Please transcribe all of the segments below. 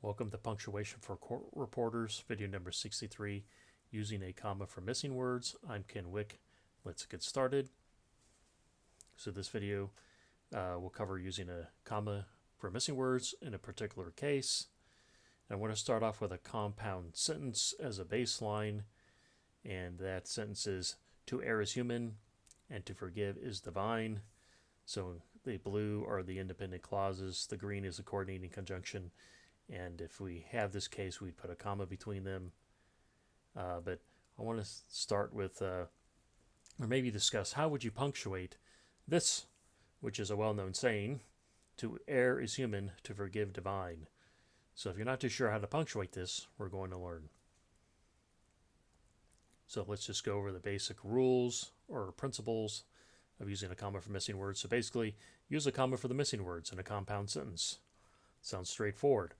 Welcome to Punctuation for Court Reporters, video number 63, using a comma for missing words. I'm Ken Wick. Let's get started. So this video will cover using a comma for missing words in a particular case. I want to start off with a compound sentence as a baseline, and that sentence is, to err is human and to forgive is divine. So the blue are the independent clauses, the green is a coordinating conjunction, and if we have this case, we'd put a comma between them. But I want to start with, or maybe discuss, how would you punctuate this, which is a well-known saying, to err is human, to forgive divine. So if you're not too sure how to punctuate this, we're going to learn. So let's just go over the basic rules or principles of using a comma for missing words. So basically, use a comma for the missing words in a compound sentence. Sounds straightforward.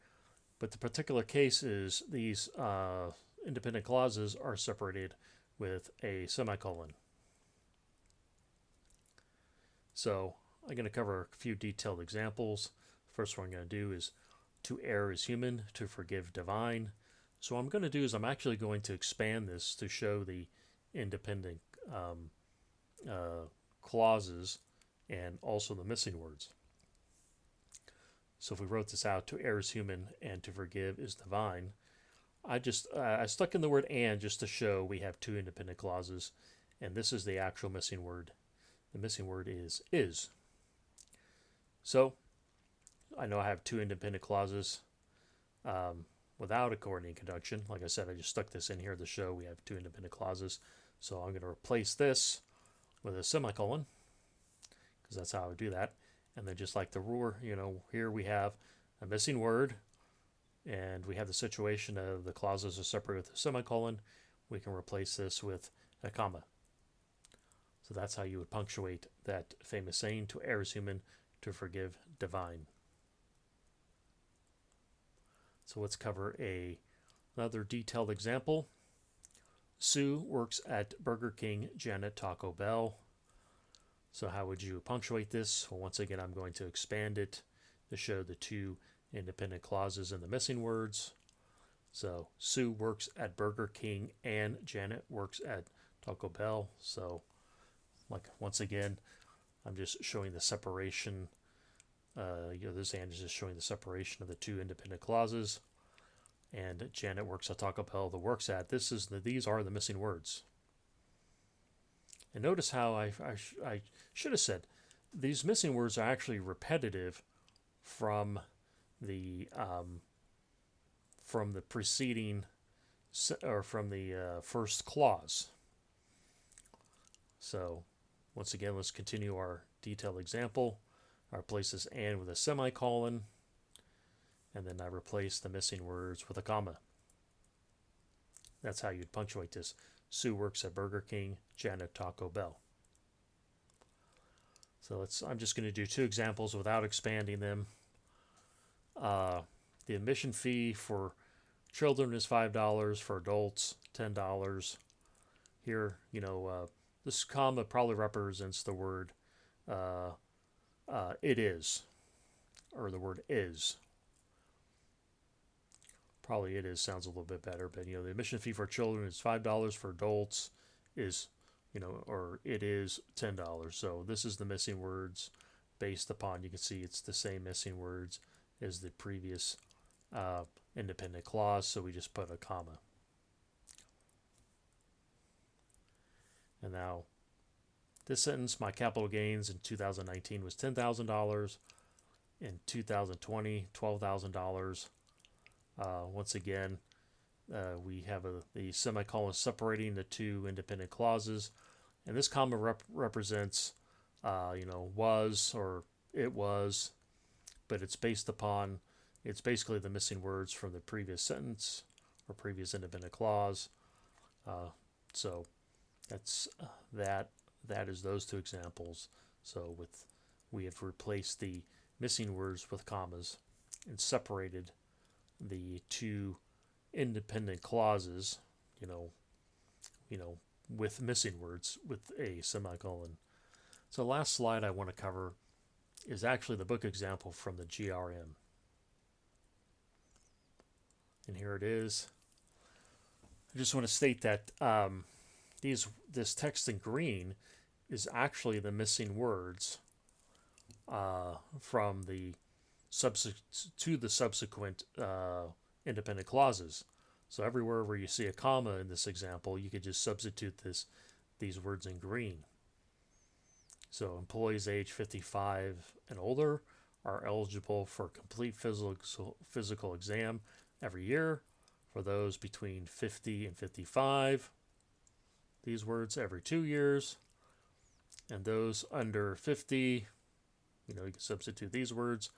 But the particular case is these independent clauses are separated with a semicolon. So I'm going to cover a few detailed examples. First one I'm going to do is, to err is human, to forgive divine. So what I'm going to do is I'm actually going to expand this to show the independent clauses and also the missing words. So if we wrote this out, to err is human and to forgive is divine, I stuck in the word and just to show we have two independent clauses, and this is the actual missing word. The missing word is. So I know I have two independent clauses without a coordinating conjunction. Like I said, I just stuck this in here to show we have two independent clauses. So I'm going to replace this with a semicolon, because that's how I would do that. And then just like the rule, here we have a missing word, and we have the situation of the clauses are separated with a semicolon. We can replace this with a comma. So that's how you would punctuate that famous saying, to err is human, to forgive divine. So let's cover another detailed example. Sue works at Burger King, Janet Taco Bell. So how would you punctuate this? Well, once again, I'm going to expand it to show the two independent clauses and the missing words. So Sue works at Burger King and Janet works at Taco Bell. So once again, I'm just showing the separation. This and is just showing the separation of the two independent clauses. And Janet works at Taco Bell. The works at, these are the missing words. And notice how I should have said these missing words are actually repetitive from the preceding or from the first clause. So once again, let's continue our detailed example. I replace this and with a semicolon, and then I replace the missing words with a comma. That's how you'd punctuate this. Sue works at Burger King, Janet Taco Bell. So I'm just going to do two examples without expanding them. The admission fee for children is $5, for adults $10. Here, this comma probably represents the word it is, or the word is. Probably it is sounds a little bit better, but the admission fee for children is $5, for adults is, or it is $10. So this is the missing words based upon, you can see it's the same missing words as the previous independent clause, so we just put a comma. And now this sentence, my capital gains in 2019 was $10,000, in 2020 $12,000. Once again, we have the semicolon separating the two independent clauses, and this comma represents, was or it was, but it's basically the missing words from the previous sentence or previous independent clause. So that's that is those two examples. So we have replaced the missing words with commas and separated the two independent clauses, with missing words with a semicolon. So the last slide I want to cover is actually the book example from the GRM. And here it is. I just want to state that this text in green is actually the missing words from the subsequent independent clauses. So everywhere where you see a comma in this example, you could just substitute these words in green. So employees age 55 and older are eligible for complete physical exam every year. For those between 50 and 55, these words every 2 years. And those under 50, you can substitute these words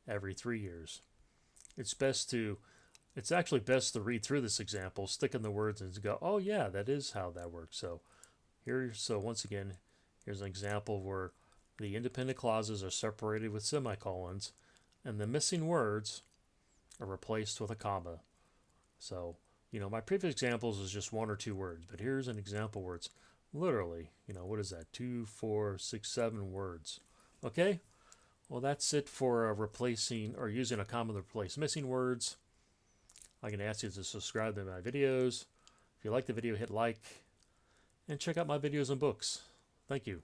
every 3 years. It's actually best to read through this example, stick in the words, and go, oh yeah, that is how that works. So once again, here's an example where the independent clauses are separated with semicolons, and the missing words are replaced with a comma. So, my previous examples is just 1 or 2 words, but here's an example where it's literally, what is that? 2, 4, 6, 7 words. Okay? Well, that's it for replacing or using a comma to replace missing words. I can ask you to subscribe to my videos. If you like the video, hit like, and check out my videos and books. Thank you.